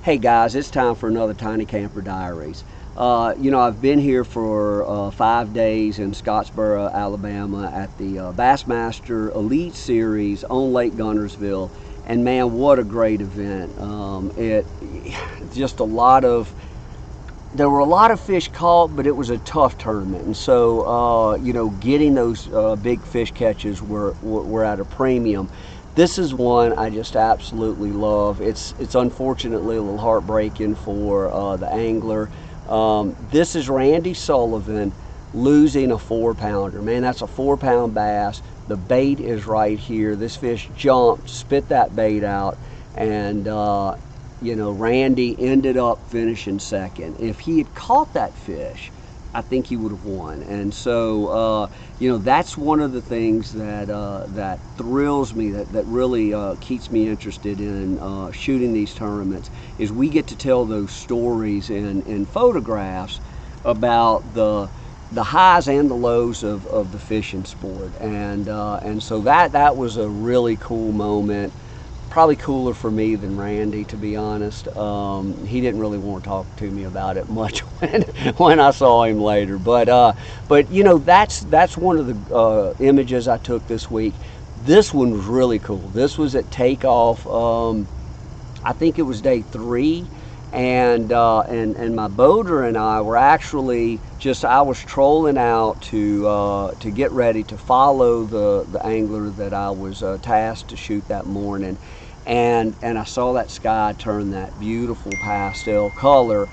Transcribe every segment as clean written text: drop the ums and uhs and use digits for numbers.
Hey guys, it's time for another Tiny Camper Diaries. I've been here for 5 days in Scottsboro, Alabama at the Bassmaster Elite Series on Lake Guntersville, and man, what a great event! It just there were a lot of fish caught, but it was a tough tournament, and so getting those big fish catches were at a premium. This is one I just absolutely love. It's unfortunately a little heartbreaking for the angler. This is Randy Sullivan losing a 4-pounder. Man, that's a 4-pound bass. The bait is right here. This fish jumped, spit that bait out, and Randy ended up finishing second. If he had caught that fish, I think he would have won. And so, that's one of the things that thrills me, that really keeps me interested in shooting these tournaments, is we get to tell those stories in photographs about the highs and the lows of the fishing sport. And so that was a really cool moment. Probably cooler for me than Randy, to be honest. He didn't really want to talk to me about it much when I saw him later. But that's one of the images I took this week. This one was really cool. This was at takeoff. I think it was day 3, and my boater and I were actually I was trolling out to get ready to follow the angler that I was tasked to shoot that morning. And I saw that sky turn that beautiful pastel color,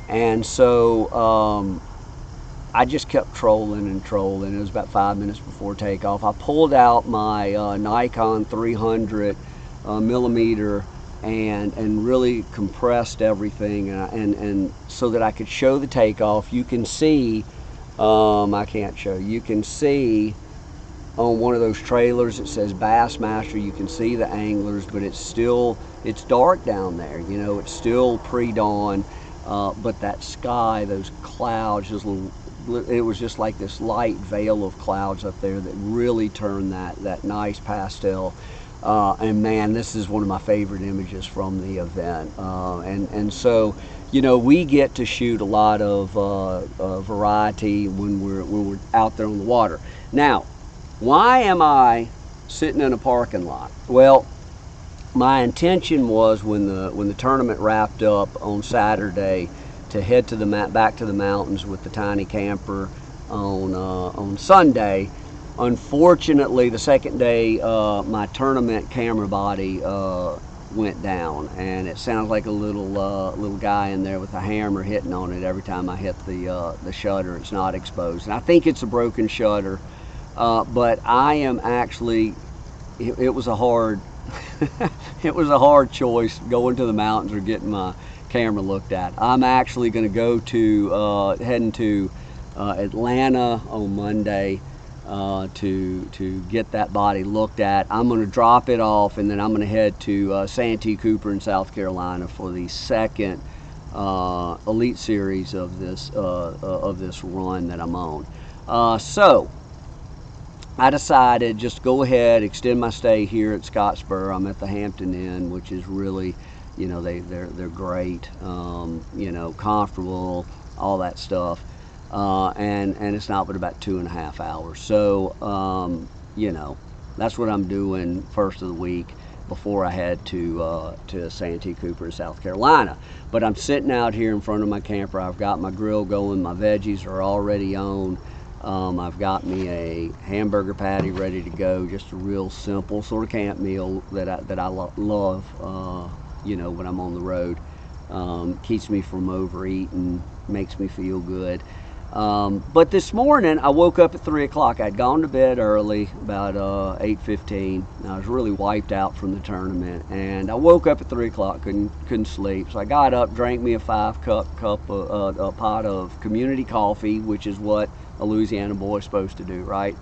and so I just kept trolling and trolling. It was about 5 minutes before takeoff. I pulled out my Nikon 300 millimeter and really compressed everything, and so that I could show the takeoff. You can see, I can't show you can see on one of those trailers it says Bassmaster. You can see the anglers, but it's dark down there. It's still pre-dawn, but that sky, those clouds, it was just like this light veil of clouds up there that really turned that nice pastel. And man, this is one of my favorite images from the event. And so, we get to shoot a lot of variety when we're out there on the water. Now, why am I sitting in a parking lot? Well, my intention was when the tournament wrapped up on Saturday to head back to the mountains with the Tiny Camper on Sunday. Unfortunately, the second day, my tournament camera body went down, and it sounds like a little guy in there with a hammer hitting on it every time I hit the shutter. It's not exposed, and I think it's a broken shutter. But I am actually, it was a hard it was a hard choice, going to the mountains or getting my camera looked at. I'm actually going to go to heading to Atlanta on Monday to get that body looked at. I'm going to drop it off, and then I'm going to head to Santee Cooper in South Carolina for the second Elite Series of this run that I'm on. So I decided just go ahead, extend my stay here at Scottsboro. I'm at the Hampton Inn, which is really, they're great, comfortable, all that stuff, and it's not but about 2.5 hours. So that's what I'm doing first of the week before I head to Santee Cooper, South Carolina. But I'm sitting out here in front of my camper. I've got my grill going. My veggies are already on. I've got me a hamburger patty ready to go, just a real simple sort of camp meal that I love, when I'm on the road. Keeps me from overeating, makes me feel good. But this morning I woke up at 3 o'clock. I'd gone to bed early, about 8:15. I was really wiped out from the tournament, and I woke up at 3 o'clock, couldn't sleep. So I got up, drank me a 5-cup a pot of community coffee, which is what a Louisiana boy is supposed to do, right?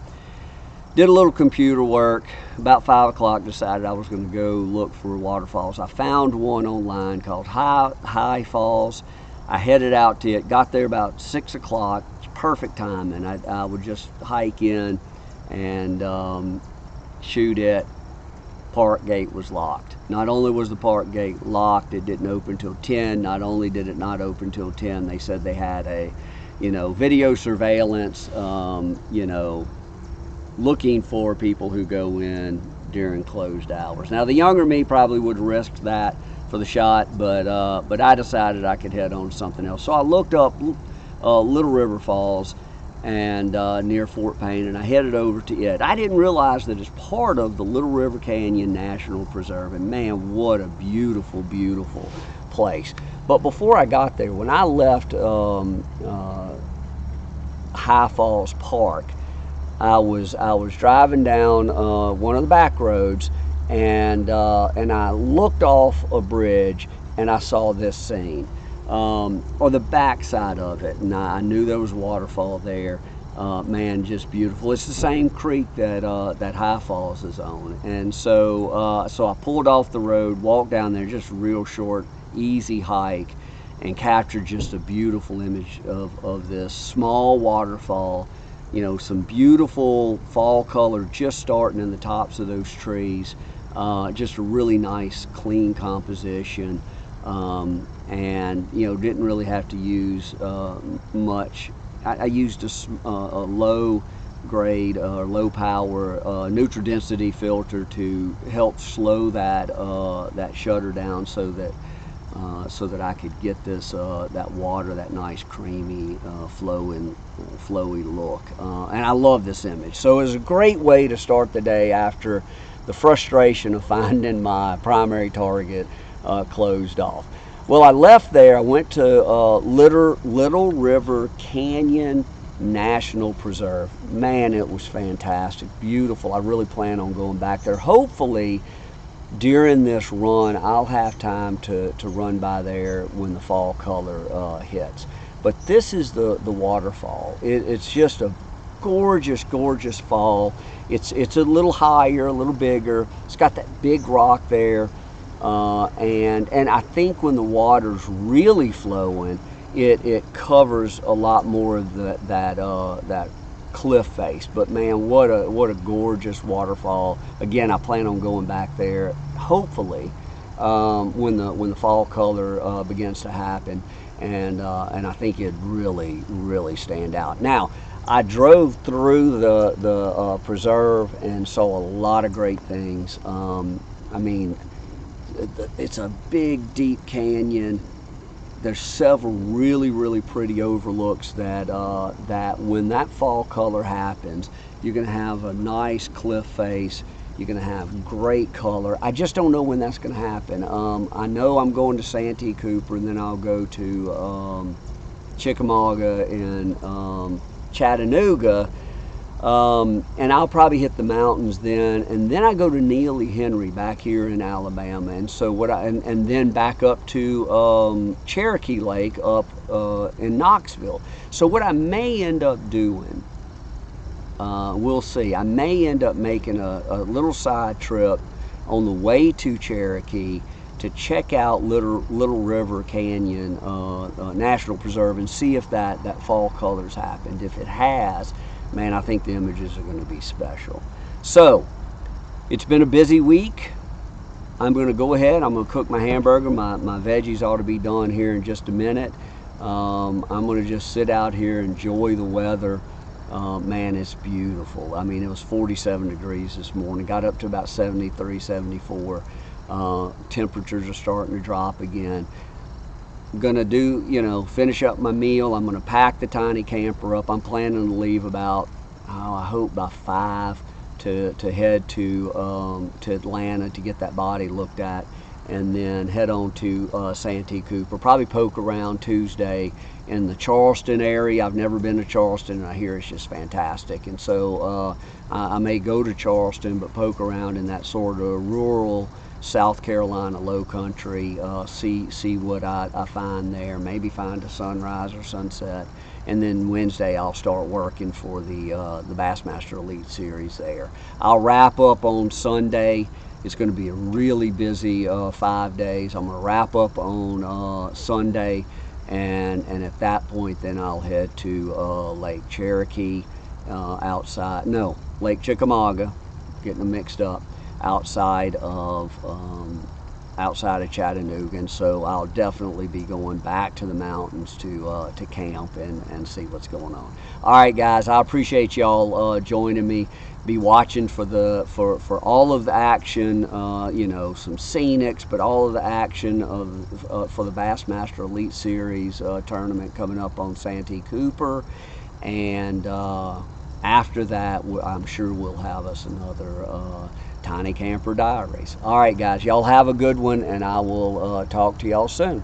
Did a little computer work. About 5 o'clock, decided I was going to go look for waterfalls. I found one online called High Falls. I headed out to it, got there about 6 o'clock. It's perfect timing. I would just hike in and shoot it. park gate was locked. Not only was the park gate locked, it didn't open till 10. Not only did it not open till 10, they said they had a, video surveillance, looking for people who go in during closed hours. Now, the younger me probably would risk that for the shot, but I decided I could head on to something else. So I looked up Little River Falls and near Fort Payne, and I headed over to it. I didn't realize that it's part of the Little River Canyon National Preserve, and man, what a beautiful, beautiful place. But before I got there, when I left High Falls Park, I was driving down one of the back roads, and I looked off a bridge, and I saw this scene, or the back side of it, and I knew there was a waterfall there. Man, just beautiful. It's the same creek that High Falls is on, and so I pulled off the road, walked down there, just a real short, easy hike, and captured just a beautiful image of this small waterfall. Some beautiful fall color just starting in the tops of those trees. Just a really nice, clean composition. And didn't really have to use much. I used a low grade or low power neutral density filter to help slow that shutter down so that I could get this that water, that nice creamy flowy look, and I love this image. So it was a great way to start the day after the frustration of finding my primary target closed off. Well, I left there. I went to Little River Canyon National Preserve. Man, it was fantastic, beautiful. I really plan on going back there. Hopefully during this run I'll have time to run by there when the fall color hits. But this is the waterfall. It's just a gorgeous, gorgeous fall. It's a little higher, a little bigger. It's got that big rock there, and I think when the water's really flowing, it covers a lot more of that cliff face. But man, what a gorgeous waterfall. Again, I plan on going back there hopefully when the fall color begins to happen, and I think it'd really stand out. Now, I drove through the preserve and saw a lot of great things. I mean, it's a big, deep canyon. There's several really pretty overlooks that when that fall color happens, you're going to have a nice cliff face. You're going to have great color. I just don't know when that's going to happen. I know I'm going to Santee Cooper, and then I'll go to Chickamauga and Chattanooga, and I'll probably hit the mountains then, and then I go to Neely Henry back here in Alabama, and so and then back up to Cherokee Lake up in Knoxville. So what I may end up doing, we'll see. I may end up making a little side trip on the way to Cherokee to check out Little River Canyon National Preserve and see if that fall color's happened. If it has, man, I think the images are going to be special. So it's been a busy week. I'm going to go ahead. I'm going to cook my hamburger. My veggies ought to be done here in just a minute. I'm going to just sit out here, enjoy the weather. Man, it's beautiful. I mean, it was 47 degrees this morning. Got up to about 73, 74. Temperatures are starting to drop again. I'm gonna finish up my meal. I'm gonna pack the tiny camper up. I'm planning to leave about, I hope by 5 to head to Atlanta to get that body looked at, and then head on to Santee Cooper. Probably poke around Tuesday in the Charleston area. I've never been to Charleston, and I hear it's just fantastic. And so I may go to Charleston, but poke around in that sort of rural South Carolina low country, see what I find there, maybe find a sunrise or sunset, and then Wednesday I'll start working for the Bassmaster Elite Series there. I'll wrap up on Sunday. It's going to be a really busy 5 days. I'm going to wrap up on Sunday, and at that point then I'll head to Lake Cherokee, Lake Chickamauga, getting them mixed up, outside of Chattanooga, and so I'll definitely be going back to the mountains to camp and see what's going on. All right, guys, I appreciate y'all joining me. Be watching for all of the action, you know, some scenics, but all of the action of for the Bassmaster Elite Series tournament coming up on Santee Cooper, and after that, I'm sure we'll have us another Tiny Camper Diaries. All right, guys, y'all have a good one, and I will talk to y'all soon.